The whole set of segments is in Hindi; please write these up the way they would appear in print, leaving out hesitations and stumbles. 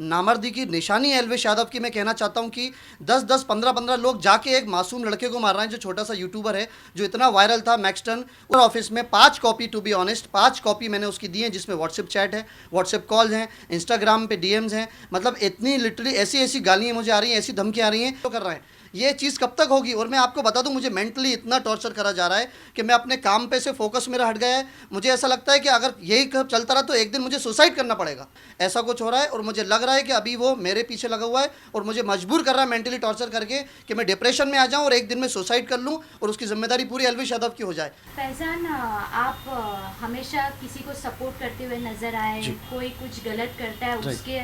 नामर्दी की निशानी है एल्विश यादव की। मैं कहना चाहता हूं कि 10-10, 15-15 लोग जाके एक मासूम लड़के को मार रहे हैं जो छोटा सा यूट्यूबर है, जो इतना वायरल था। मैक्सटन और ऑफिस में 5 copy, to be honest 5 copy मैंने उसकी दी है, जिसमें व्हाट्सएप चैट है, व्हाट्सएप कॉल हैं, इंस्टाग्राम पे डीएम्स हैं। मतलब इतनी लिटरली ऐसी ऐसी गालियाँ मुझे आ रही हैं, ऐसी धमकी आ रही हैं, तो कर रहे हैं। ये चीज़ कब तक होगी? और मैं आपको बता दूं, मुझे मेंटली इतना टॉर्चर करा जा रहा है कि मैं अपने काम पे से फोकस मेरा हट गया है। मुझे ऐसा लगता है कि अगर यही चलता रहा तो एक दिन मुझे सुसाइड करना पड़ेगा, ऐसा कुछ हो रहा है। और मुझे लग रहा है कि अभी वो मेरे पीछे लगा हुआ है और मुझे मजबूर कर रहा है मेंटली टॉर्चर करके कि मैं डिप्रेशन में आ जाऊं और एक दिन में सुसाइड कर लूं और उसकी जिम्मेदारी पूरी एल्विश यादव की हो जाए। फैजान, आप हमेशा किसी को सपोर्ट करते हुए नजर आए, कोई कुछ गलत करता है उसके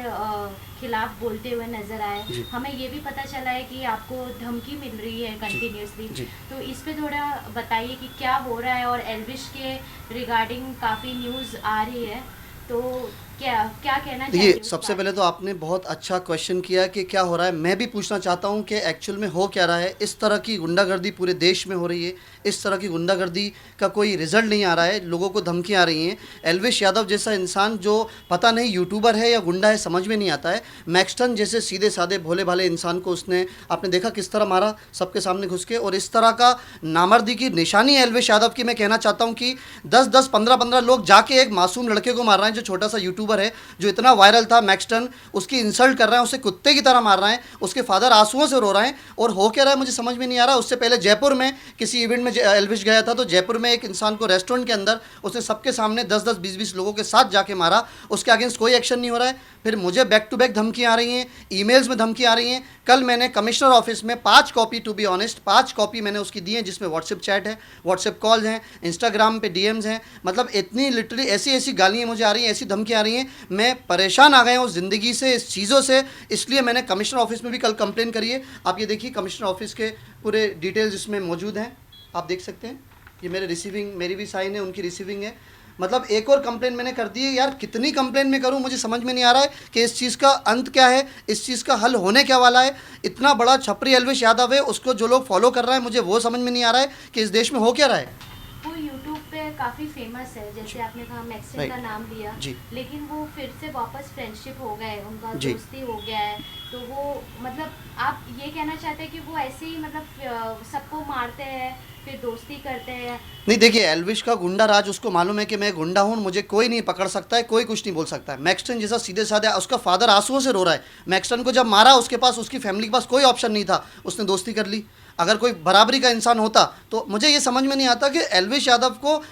खिलाफ बोलते हुए नजर आए। हमें ये भी पता चला है कि आपको धमकी मिल रही है कंटिन्यूसली, तो इस पे थोड़ा बताइए कि क्या हो रहा है। और एल्विश के रिगार्डिंग काफ़ी न्यूज़ आ रही है, तो क्या क्या कहना चाहिए? देखिए, सबसे पहले तो आपने बहुत अच्छा क्वेश्चन किया कि क्या हो रहा है। मैं भी पूछना चाहता हूं कि एक्चुअल में हो क्या रहा है। इस तरह की गुंडागर्दी पूरे देश में हो रही है, इस तरह की गुंडागर्दी का कोई रिजल्ट नहीं आ रहा है, लोगों को धमकियां आ रही हैं। एल्विश यादव जैसा इंसान जो पता नहीं यूट्यूबर है या गुंडा है, समझ में नहीं आता है। मैक्सटन जैसे सीधे साधे भोले भाले इंसान को उसने, आपने देखा किस तरह मारा सबके सामने घुस के। और इस तरह का नामर्दी की निशानी है एल्विश यादव की। मैं कहना चाहता हूँ कि 10-10, 15-15 लोग जाके एक मासूम लड़के को मार रहे हैं जो छोटा सा यूट्यूबर है, जो इतना वायरल था। मैक्सटन उसकी इंसल्ट कर रहे हैं, उसे कुत्ते की तरह मार रहे हैं, उसके फादर आंसुओं से रो रहे हैं। और हो क्या रहा है मुझे समझ में नहीं आ रहा। उससे पहले जयपुर में किसी इवेंट में एल्विश गया था, तो जयपुर में एक इंसान को रेस्टोरेंट के अंदर उसने सबके सामने 10-10, 20-20 लोगों के साथ जाके मारा। उसके अगेंस्ट कोई एक्शन नहीं हो रहा है। फिर मुझे बैक टू बैक धमकियाँ आ रही हैं, ईमेल्स में धमकी आ रही हैं। कल मैंने कमिश्नर ऑफिस में 5 copy, to be honest 5 copy मैंने उसकी दी हैं, जिसमें व्हाट्सएप चैट है, व्हाट्सएप कॉल हैं, इंस्टाग्राम पे डीएम्स हैं। मतलब इतनी लिटरली ऐसी ऐसी गालियाँ मुझे आ रही हैं, ऐसी धमकी आ रही हैं। मैं परेशान आ गया हूँ ज़िंदगी से, इस चीज़ों से। इसलिए मैंने कमिश्नर ऑफिस में भी कल कंप्लेन करी है। आप ये देखिए, कमिश्नर ऑफिस के पूरे डिटेल्स इसमें मौजूद हैं, आप देख सकते हैं। ये मेरे रिसीविंग, मेरी भी साइन है, उनकी रिसीविंग है। मतलब एक और कंप्लेन मैंने कर दी है। यार कितनी कंप्लेन मैं करूं, मुझे समझ में नहीं आ रहा है कि इस चीज़ का अंत क्या है, इस चीज़ का हल होने क्या वाला है। इतना बड़ा छपरी एल्विश यादव है, उसको जो लोग फॉलो कर रहे हैं, मुझे वो समझ में नहीं आ रहा है कि इस देश में हो क्या रहा है। वो यूट्यूब पे काफ़ी फेमस है, जैसे आपने कहा मैक्सिम का नाम लिया, लेकिन वो फिर से वापस फ्रेंडशिप हो गए, उनका दोस्ती हो गया है। तो वो मतलब आप ये कहना चाहते हैं कि वो ऐसे ही मतलब सबको मारते हैं फिर दोस्ती करते हैं? नहीं, देखिए, एल्विश का गुंडा राज उसको मालूम है कि मैं गुंडा हूँ, मुझे कोई नहीं पकड़ सकता है, कोई कुछ नहीं बोल सकता है। मैक्सटन जैसा सीधे साधे, उसका फादर आंसुओं से रो रहा है। मैक्सटन को जब मारा, उसके पास, उसकी फैमिली के पास कोई ऑप्शन नहीं था, उसने दोस्ती कर ली। अगर कोई बराबरी का इंसान होता तो मुझे ये समझ में नहीं आता कि एल्विश यादव को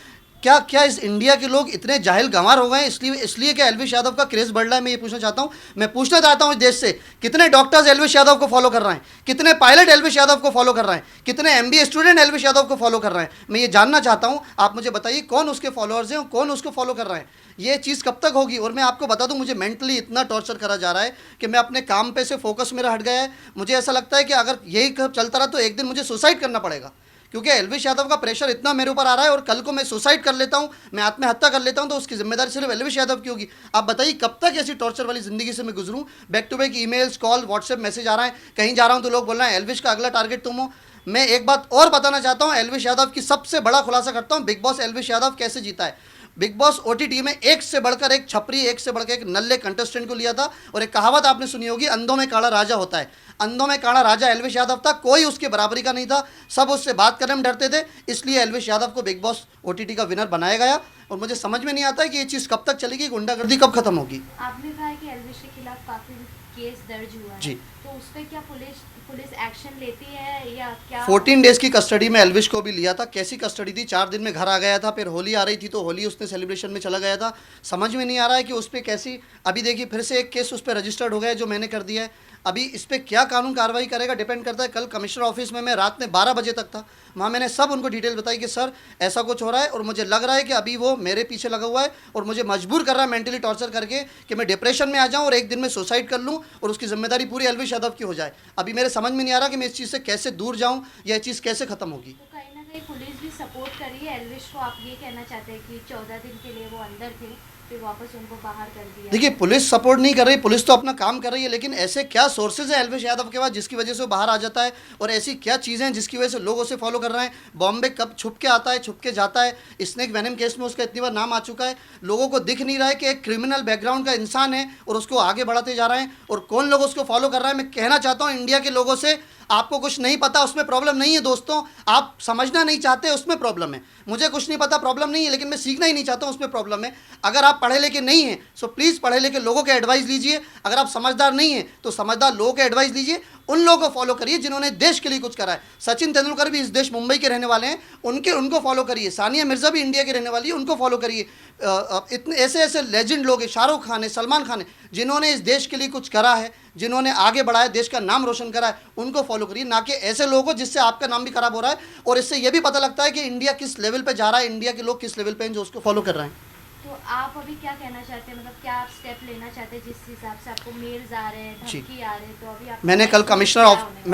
क्या इस इंडिया के लोग इतने जाहिल गंवार हो गए हैं, इसलिए कि एल्विश यादव का क्रेज़ बढ़ रहा है। मैं ये पूछना चाहता हूँ, मैं पूछना चाहता हूँ इस देश से, कितने डॉक्टर्स एल्विश यादव को फॉलो कर रहे हैं, कितने पायलट एल्विश यादव को फॉलो कर रहे हैं, कितने एमबीए स्टूडेंट एल्विश यादव को फॉलो कर रहे हैं। मैं ये जानना चाहता हूँ, आप मुझे बताइए कौन उसके फॉलोअर्स हैं और कौन उसको फॉलो कर रहे हैं। ये चीज़ कब तक होगी? और मैं आपको बता दूं, मुझे मेंटली इतना टॉर्चर करा जा रहा है कि मैं अपने काम पे से फोकस मेरा हट गया है। मुझे ऐसा लगता है कि अगर यही चलता रहा तो एक दिन मुझे सुसाइड करना पड़ेगा, क्योंकि एल्विश यादव का प्रेशर इतना मेरे ऊपर आ रहा है। और कल को मैं सुसाइड कर लेता हूँ, मैं आत्महत्या कर लेता हूँ, तो उसकी जिम्मेदारी सिर्फ एल्विश यादव की होगी। आप बताइए कब तक ऐसी टॉर्चर वाली ज़िंदगी से मैं गुजरूँ? Back to back emails, call, WhatsApp message आ रहा है। कहीं जा रहा हूँ तो लोग बोल रहे हैं एल्विश का अगला टारगेट तुम हो। मैं एक बात और बताना चाहता हूँ, एल्विश यादव की सबसे बड़ा खुलासा करता हूँ, बिग बॉस एल्विश यादव कैसे जीता है। बिग बॉस ओटीटी में एक से बढ़कर एक छपरी, एक से बढ़कर एक नल्ले कंटेस्टेंट को लिया था। और एक कहावत आपने सुनी होगी, अंधों में काला राजा होता है। अंधों में काला राजा एल्विश यादव था, कोई उसके बराबरी का नहीं था, सब उससे बात करने में डरते थे। इसलिए एल्विश यादव को बिग बॉस ओटीटी का विनर बनाया गया। और मुझे समझ में नहीं आता है कि ये चीज़ कब तक चलेगी, गुंडागर्दी कब खत्म होगी। आपने कहा कि एल्विश के खिलाफ काफ़ी केस दर्ज हुआ है जी, तो उस पर क्या पुलिस एक्शन लेती है या क्या? 14 डेज़ की कस्टडी में एल्विश को भी लिया था। कैसी कस्टडी थी? 4 दिन में घर आ गया था, फिर होली आ रही थी तो होली उसने सेलिब्रेशन में चला गया था। समझ में नहीं आ रहा है कि उस पर कैसी, अभी देखिए फिर से एक केस उस पर रजिस्टर्ड हो गया है जो मैंने कर दिया है। अभी इस पर क्या कानून कार्रवाई करेगा डिपेंड करता है। कल कमिश्नर ऑफिस में मैं रात में 12 बजे तक था, वहाँ मैंने सब उनको डिटेल बताई कि सर ऐसा कुछ हो रहा है। और मुझे लग रहा है कि अभी वो मेरे पीछे लगा हुआ है और मुझे मजबूर कर रहा है मेंटली टॉर्चर करके कि मैं डिप्रेशन में आ जाऊँ और एक दिन में सुसाइड कर लूँ और उसकी जिम्मेदारी पूरी एल्विश यादव की हो जाए। अभी मेरे समझ में नहीं आ रहा कि मैं इस चीज़ से कैसे दूर जाऊँ या ये चीज़ कैसे ख़त्म होगी। तो कहीं ना कहीं पुलिस भी सपोर्ट करी है एल्विश को? आप ये कहना चाहते हैं कि 14 दिन के लिए वो अंदर थे, फिर वापस उनको बाहर कर दिया? देखिए, पुलिस सपोर्ट नहीं कर रही, पुलिस तो अपना काम कर रही है, लेकिन ऐसे क्या सोर्सेज हैं एल्विश यादव के पास जिसकी वजह से वो बाहर आ जाता है, और ऐसी क्या चीज़ें हैं जिसकी वजह से लोग उसे फॉलो कर रहे हैं? बॉम्बे कब छुप के आता है, छुप के जाता है? स्नेक वेनम केस में उसका इतनी बार नाम आ चुका है, लोगों को दिख नहीं रहा है कि एक क्रिमिनल बैकग्राउंड का इंसान है और उसको आगे बढ़ाते जा रहे हैं, और कौन लोग उसको फॉलो कर रहा है? मैं कहना चाहता हूँ इंडिया के लोगों से, आपको कुछ नहीं पता उसमें प्रॉब्लम नहीं है दोस्तों, आप समझना नहीं चाहते उसमें प्रॉब्लम है। मुझे कुछ नहीं पता प्रॉब्लम नहीं है, लेकिन मैं सीखना ही नहीं चाहता हूँ उसमें प्रॉब्लम है। अगर आप पढ़े लिखे नहीं हैं सो प्लीज़ पढ़े लिखे लोगों के एडवाइस लीजिए, अगर आप समझदार नहीं हैं तो समझदार लोगों के एडवाइस लीजिए, उन लोगों को फॉलो करिए जिन्होंने देश के लिए कुछ करा है। सचिन तेंदुलकर भी इस देश मुंबई के रहने वाले हैं, उनको फॉलो करिए। सानिया मिर्ज़ा भी इंडिया की रहने वाली है, उनको फॉलो करिए। इतने ऐसे ऐसे लेजेंड लोग हैं, शाहरुख खान है, सलमान खान है, जिन्होंने इस देश के लिए कुछ करा है, जिन्होंने आगे बढ़ाया, देश का नाम रोशन करा है, उनको फॉलो करिए, ना कि ऐसे लोगों को जिससे आपका नाम भी खराब हो रहा है। और इससे यह भी पता लगता है कि इंडिया किस लेवल पे जा रहा है, इंडिया के लोग किस लेवल पे हैं जो उसको फॉलो कर रहे हैं। तो आप अभी क्या कहना चाहते हैं, मतलब क्या आप स्टेप लेना चाहते हैं? जिस हिसाब से आपको मेल्स आ रहे हैं, धमकी आ रहे हैं, तो अभी आप मैंने कल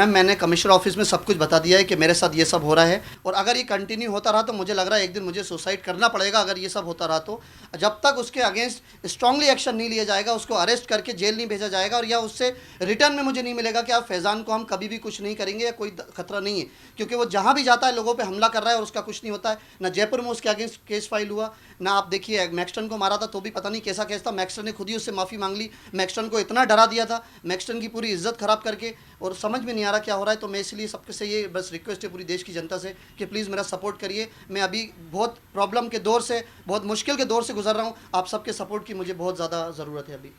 मैंने कमिश्नर ऑफिस में सब कुछ बता दिया है कि मेरे साथ ये सब हो रहा है, और अगर ये कंटिन्यू होता रहा तो मुझे लग रहा है एक दिन मुझे सुसाइड करना पड़ेगा। अगर ये सब होता रहा तो जब तक उसके अगेंस्ट स्ट्रांगली एक्शन नहीं लिया जाएगा, उसको अरेस्ट करके जेल नहीं भेजा जाएगा, और या उससे रिटर्न में मुझे नहीं मिलेगा कि आप फैज़ान को हम कभी भी कुछ नहीं करेंगे या कोई खतरा नहीं है, क्योंकि वो जहाँ भी जाता है लोगों पर हमला कर रहा है और उसका कुछ नहीं होता है। ना जयपुर में उसके अगेंस्ट केस फाइल हुआ, ना आप देखिए मैक्सटन को मारा था तो भी पता नहीं कैसा केस था, मैक्सटन ने खुद ही उससे माफ़ी मांग ली, मैक्सटन को इतना डरा दिया था, मैक्सटन की पूरी इज्जत ख़राब करके, और समझ में नहीं आ रहा क्या हो रहा है। तो मैं इसलिए सबके से ये बस रिक्वेस्ट है पूरी देश की जनता से कि प्लीज़ मेरा सपोर्ट करिए। मैं अभी बहुत प्रॉब्लम के दौर से, बहुत मुश्किल के दौर से गुजर रहा हूँ, आप सबके सपोर्ट की मुझे बहुत ज़्यादा ज़रूरत है अभी।